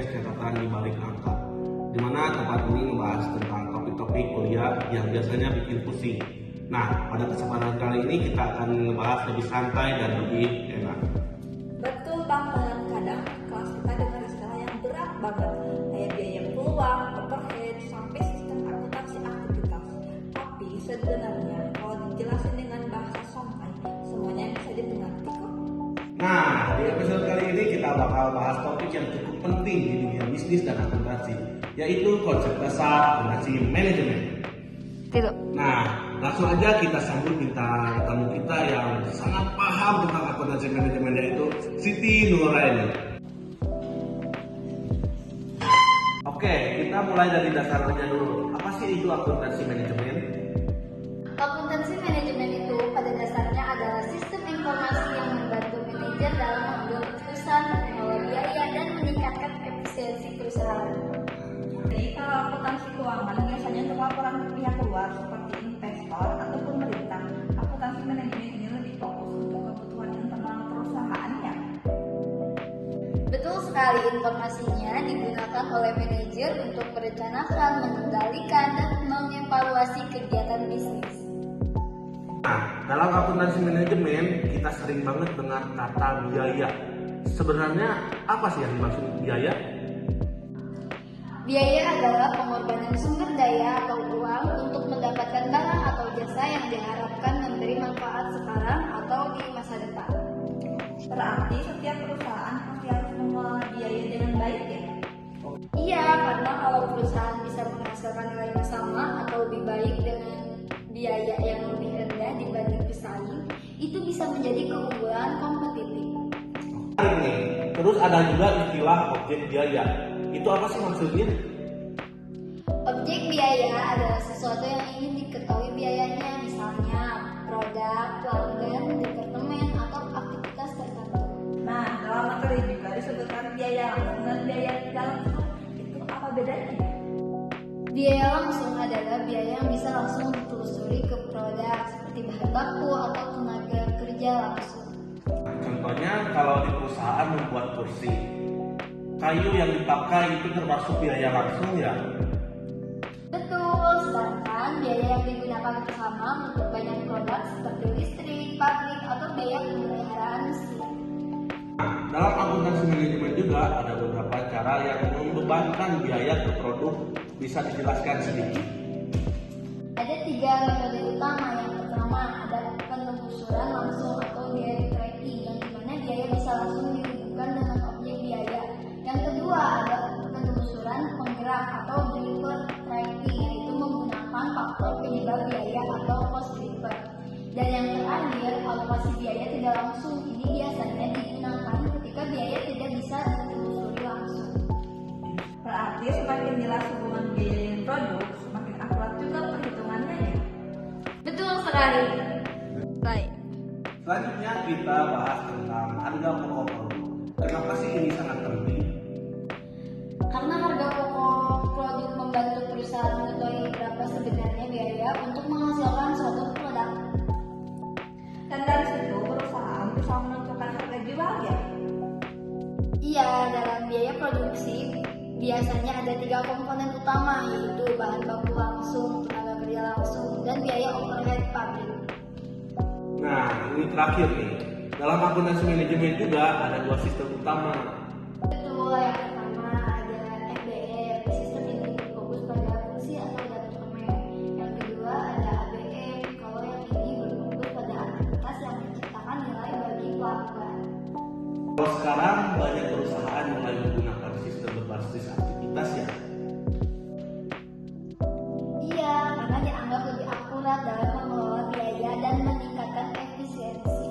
podcast catatan di balik angka, di mana tempat ini membahas tentang topik-topik kuliah yang biasanya bikin pusing. Nah, pada kesempatan kali ini kita akan membahas lebih santai dan lebih enak. Betul banget, kadang kelas kita dengar istilah yang berat banget, kayak biaya peluang, overhead, sampai sistem akuntansi aktivitas. Tapi sebenarnya kalau dijelasin dengan bahasa santai, semuanya bisa dimengerti kok. Nah, di episode kali ini kita bakal bahas topik yang cukup penting di dunia bisnis dan akuntansi, yaitu konsep dasar akuntansi manajemen. Tidak. Nah, langsung aja kita sambut bintang tamu kita yang sangat paham tentang akuntansi manajemen, yaitu Siti Nuraini. Oke, kita mulai dari dasarnya dulu. Apa sih itu akuntansi manajemen? Akuntansi manajemen itu pada dasarnya adalah sistem informasi yang membantu manajer dalam mengambil keputusan, mengelola biaya, dan meningkatkan efisiensi perusahaan. Jadi kalau akuntansi keuangan biasanya untuk laporan ke pihak luar seperti investor atau pemerintah, akuntansi manajemen ini lebih fokus untuk kebutuhan internal perusahaannya. Betul sekali, informasinya digunakan oleh manajer untuk merencanakan, mengendalikan, dan mengevaluasi kegiatan bisnis. Nah, dalam akuntansi manajemen kita sering banget dengar kata biaya. Sebenarnya apa sih yang dimaksud biaya? Biaya adalah pengorbanan sumber daya atau uang untuk mendapatkan barang atau jasa yang diharapkan memberi manfaat sekarang atau di masa depan. Berarti setiap perusahaan pasti harus mengelola biaya dengan baik ya? Iya, karena kalau perusahaan bisa menghasilkan nilai yang sama atau lebih baik dengan biaya yang lebih rendah dibanding pesaing, itu bisa menjadi keunggulan kompetitif. Ini, terus ada juga istilah objek biaya. Itu apa sih maksudnya? Objek biaya adalah sesuatu yang ingin diketahui biayanya, misalnya produk, pelanggan, departemen, atau aktivitas tertentu. Nah, dalam materi juga disebutkan biaya langsung dan biaya tidak langsung. Itu apa bedanya? Biaya langsung adalah biaya yang bisa langsung ditelusuri ke produk, seperti bahan baku atau tenaga kerja langsung. Contohnya kalau di perusahaan membuat kursi, kayu yang dipakai itu termasuk biaya langsung ya? Betul, sedangkan biaya yang digunakan bersama untuk banyak produk seperti listrik, pabrik, atau biaya pemeliharaan mesin. Nah, dalam akuntansi manajemen juga ada beberapa cara yang membebankan biaya ke produk. Bisa dijelaskan sedikit? Ada 3 metode utama. Yang pertama ada penelusuran langsung atau direct tracking, yang dimana biaya bisa langsung dihubungkan dengan objek biaya. Yang kedua ada penelusuran penggerak atau driver tracking, yaitu menggunakan faktor penyebab biaya atau cost driver. Dan yang terakhir alokasi biaya tidak langsung. Ini biasanya digunakan ketika biaya tidak bisa ditelusuri langsung. Berarti semakin jelas hubungan biaya dan produk, semakin akurat juga perhitungannya ya? Betul sekali. Baik. Selanjutnya kita bahas tentang harga pokok produk. Kenapa sih ini sangat penting? Karena harga pokok produk membantu perusahaan mengetahui berapa sebenarnya biaya untuk menghasilkan suatu produk. Dan dari situ perusahaan bisa menentukan harga jual ya? Iya, dalam biaya produksi biasanya ada 3 komponen utama, yaitu bahan baku langsung, tenaga kerja langsung, dan biaya overhead pabrik. Nah, ini terakhir nih. Dalam akuntansi manajemen juga ada 2 sistem utama. Betul, yang pertama ada FBM, sistem ini berfokus pada fungsi atau departemen. Yang kedua ada ABM, kalau yang ini berfokus pada aktivitas yang menciptakan nilai bagi pelanggan. Kalau sekarang banyak perusahaan mulai menggunakan sistem berbasis aktivitas ya. Iya, karena dianggap lebih akurat dalam mengelola biaya dan meningkatkan efisiensi.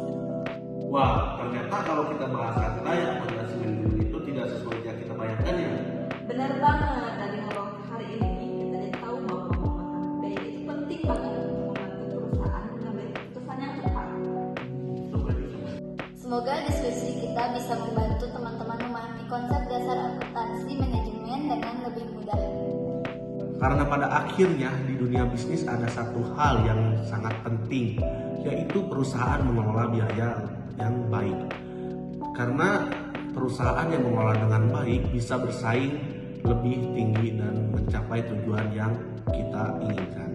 Wah, ternyata kalau kita bahas kata ya akuntansi manajemen itu tidak sesuai yang kita bayangkan ya. Benar banget, dari ngobrol hari ini kita jadi tahu bahwa pemahaman biaya itu penting banget untuk membantu perusahaan mengambil keputusan yang tepat. Semoga diskusi kita bisa membantu teman-teman memahami konsep dasar akuntansi manajemen dengan lebih mudah. Karena pada akhirnya di dunia bisnis ada satu hal yang sangat penting, yaitu perusahaan mengelola biaya yang baik. Karena perusahaan yang mengelola dengan baik bisa bersaing lebih tinggi dan mencapai tujuan yang kita inginkan.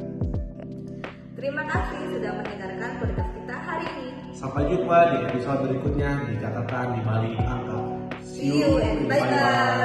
Terima kasih sudah mendengarkan podcast kita hari ini. Sampai jumpa di episode berikutnya di Catatan di Balik Angka. See you and bye-bye.